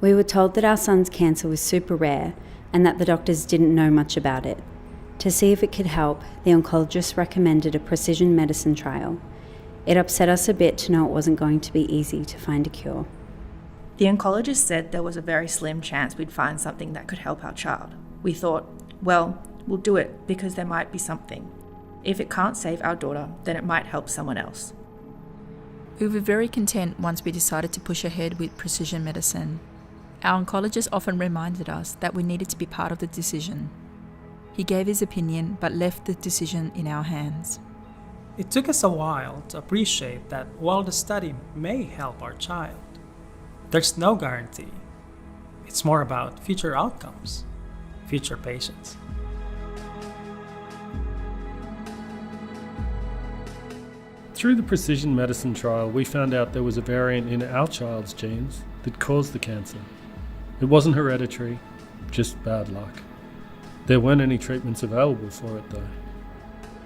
We were told that our son's cancer was super rare and that the doctors didn't know much about it. To see if it could help, the oncologist recommended a precision medicine trial. It upset us a bit to know it wasn't going to be easy to find a cure. The oncologist said there was a very slim chance we'd find something that could help our child. We thought, well, we'll do it because there might be something. If it can't save our daughter, then it might help someone else. We were very content once we decided to push ahead with precision medicine. Our oncologist often reminded us that we needed to be part of the decision. He gave his opinion but left the decision in our hands. It took us a while to appreciate that while the study may help our child, there's no guarantee. It's more about future outcomes, future patients. Through the precision medicine trial, we found out there was a variant in our child's genes that caused the cancer. It wasn't hereditary, just bad luck. There weren't any treatments available for it though.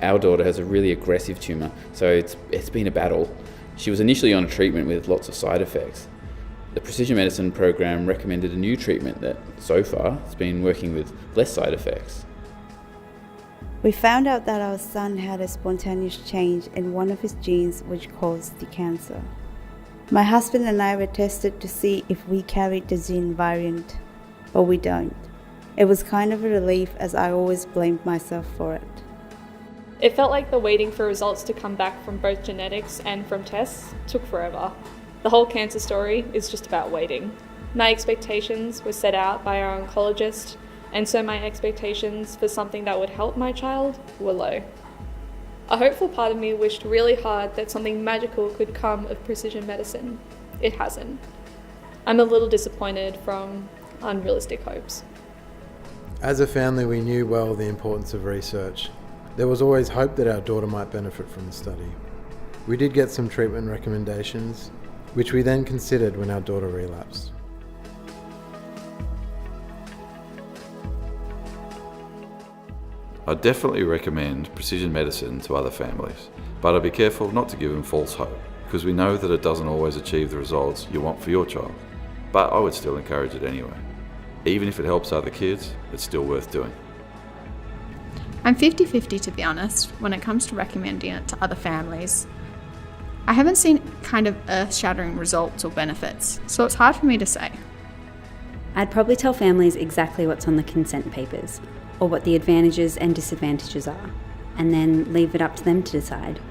Our daughter has a really aggressive tumour, so it's been a battle. She was initially on a treatment with lots of side effects. The precision medicine program recommended a new treatment that, so far, has been working with less side effects. We found out that our son had a spontaneous change in one of his genes which caused the cancer. My husband and I were tested to see if we carried the gene variant, but we don't. It was kind of a relief as I always blamed myself for it. It felt like the waiting for results to come back from both genetics and from tests took forever. The whole cancer story is just about waiting. My expectations were set out by our oncologist, and so my expectations for something that would help my child were low. A hopeful part of me wished really hard that something magical could come of precision medicine. It hasn't. I'm a little disappointed from unrealistic hopes. As a family, we knew well the importance of research. There was always hope that our daughter might benefit from the study. We did get some treatment recommendations, which we then considered when our daughter relapsed. I'd definitely recommend precision medicine to other families, but I'd be careful not to give them false hope, because we know that it doesn't always achieve the results you want for your child. But I would still encourage it anyway. Even if it helps other kids, it's still worth doing. I'm 50-50 to be honest, when it comes to recommending it to other families. I haven't seen kind of earth-shattering results or benefits, so it's hard for me to say. I'd probably tell families exactly what's on the consent papers, or what the advantages and disadvantages are, and then leave it up to them to decide.